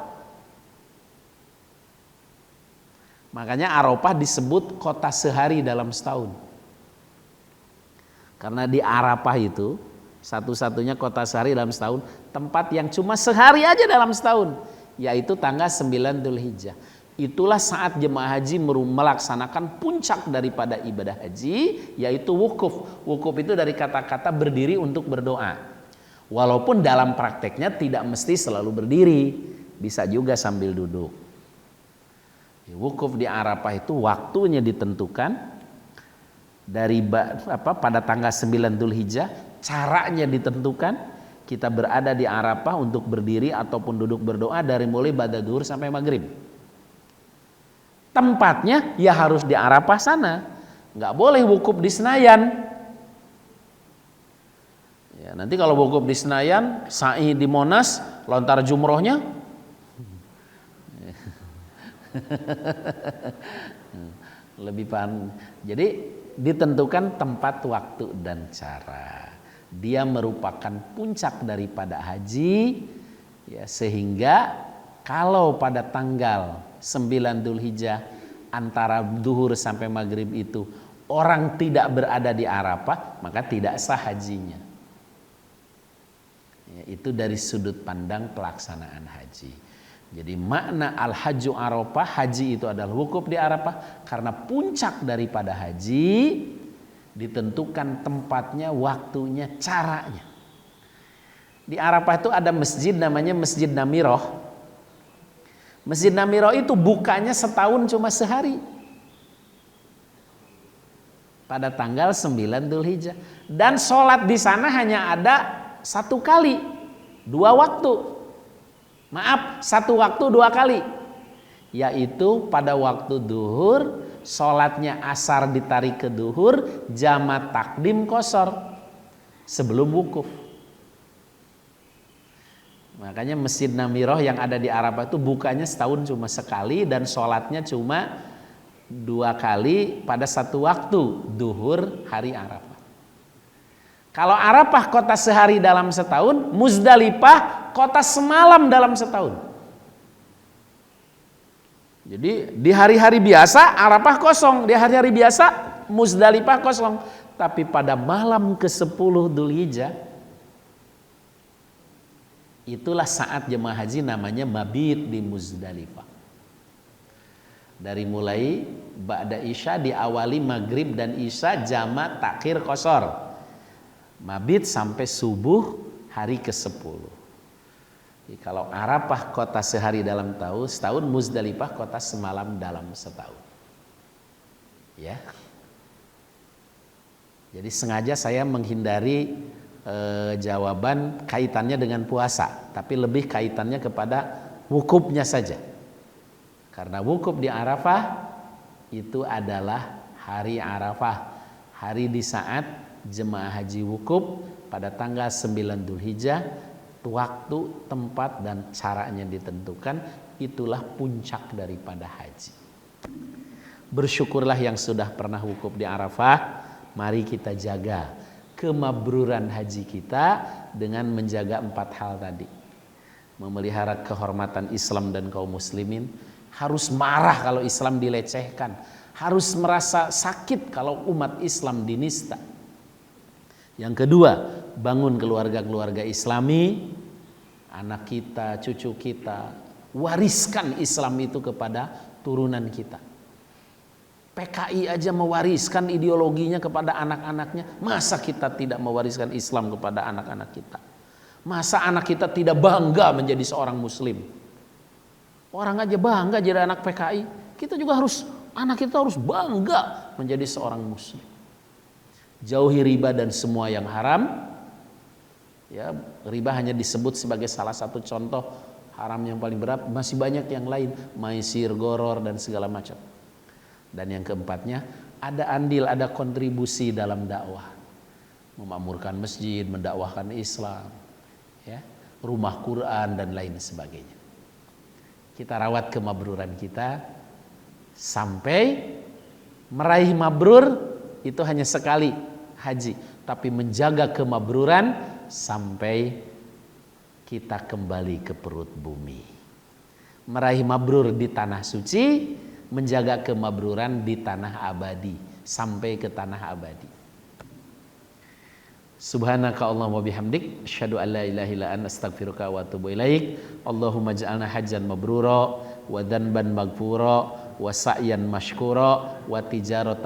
Makanya Arafah disebut kota sehari dalam setahun. Karena di Arafah itu satu-satunya kota sehari dalam setahun, tempat yang cuma sehari aja dalam setahun, yaitu tanggal 9 Dzulhijjah. Itulah saat jemaah haji melaksanakan puncak daripada ibadah haji, yaitu wukuf. Wukuf itu dari kata-kata berdiri untuk berdoa. Walaupun dalam prakteknya tidak mesti selalu berdiri, bisa juga sambil duduk. Wukuf di Arafah itu waktunya ditentukan dari pada tanggal 9 Dzulhijjah, caranya ditentukan. Kita berada di Arafah untuk berdiri ataupun duduk berdoa dari mulai ba'da zuhur sampai maghrib. Tempatnya ya harus di Arafah sana, nggak boleh wukuf di Senayan. Ya, nanti kalau wukuf di Senayan, sa'i di Monas, lontar jumrohnya, lebih paham. Jadi ditentukan tempat, waktu, dan cara. Dia merupakan puncak daripada haji, ya, sehingga kalau pada tanggal 9 Dzulhijjah antara zuhur sampai maghrib itu orang tidak berada di Arafah, maka tidak sah hajinya. Ya, itu dari sudut pandang pelaksanaan haji. Jadi makna Al-Hajju Arafah, haji itu adalah wukuf di Arafah, karena puncak daripada haji ditentukan tempatnya, waktunya, caranya. Di Arafah itu ada masjid namanya Masjid Namiroh. Masjid Namiroh itu bukanya setahun cuma sehari. Pada tanggal 9 Dzulhijjah. Dan sholat di sana hanya ada satu kali, 2 waktu. Maaf, 1 waktu 2 kali. Yaitu pada waktu duhur, sholatnya asar ditarik ke duhur, jamak takdim qashar sebelum wukuf. Makanya Masjid Namiroh yang ada di Arafah itu bukanya setahun cuma sekali dan sholatnya cuma 2 kali pada 1 waktu, duhur hari Arafah. Kalau Arafah kota sehari dalam setahun, Muzdalifah kota semalam dalam setahun. Jadi di hari-hari biasa Arafah kosong, di hari-hari biasa Muzdalifah kosong. Tapi pada malam ke-10 Dzulhijjah, itulah saat jemaah haji namanya mabit di Muzdalifah. Dari mulai ba'da isya diawali maghrib dan isya jamak takhir qasar. Mabit sampai subuh hari ke-10. Jadi kalau Arafah kota sehari dalam tahun, setahun, Muzdalifah kota semalam dalam setahun. Ya. Jadi sengaja saya menghindari jawaban kaitannya dengan puasa, tapi lebih kaitannya kepada wukufnya saja. Karena wukuf di Arafah itu adalah hari Arafah, hari di saat jemaah haji wukuf pada tanggal 9 Dzulhijjah. Waktu, tempat, dan caranya ditentukan, itulah puncak daripada haji. Bersyukurlah yang sudah pernah wukuf di Arafah. Mari kita jaga kemabruran haji kita dengan menjaga 4 hal tadi. Memelihara kehormatan Islam dan kaum muslimin. Harus marah kalau Islam dilecehkan. Harus merasa sakit kalau umat Islam dinista. Yang kedua, bangun keluarga-keluarga Islami. Anak kita, cucu kita. Wariskan Islam itu kepada turunan kita. PKI aja mewariskan ideologinya kepada anak-anaknya. Masa kita tidak mewariskan Islam kepada anak-anak kita? Masa anak kita tidak bangga menjadi seorang muslim? Orang aja bangga jadi anak PKI, kita juga harus, anak kita harus bangga menjadi seorang muslim. Jauhi riba dan semua yang haram. Ya, riba hanya disebut sebagai salah satu contoh haram yang paling berat, masih banyak yang lain, maisir, goror, dan segala macam. Dan yang keempatnya, ada andil, ada kontribusi dalam dakwah. Memakmurkan masjid, mendakwahkan Islam, ya, rumah Quran, dan lain sebagainya. Kita rawat kemabruran kita sampai meraih mabrur itu hanya sekali haji, tapi menjaga kemabruran sampai kita kembali ke perut bumi. Meraih mabrur di tanah suci, menjaga kemabruran di tanah abadi sampai ke tanah abadi. Subhanaka Allahumma bihamdik, asyhadu an la ilaha illa anta, astaghfiruka wa atubu ilaik. Allahumma ij'alna hajjan mabrura wa dhanban maghfura wa sa'yan mashkura wa tijaratan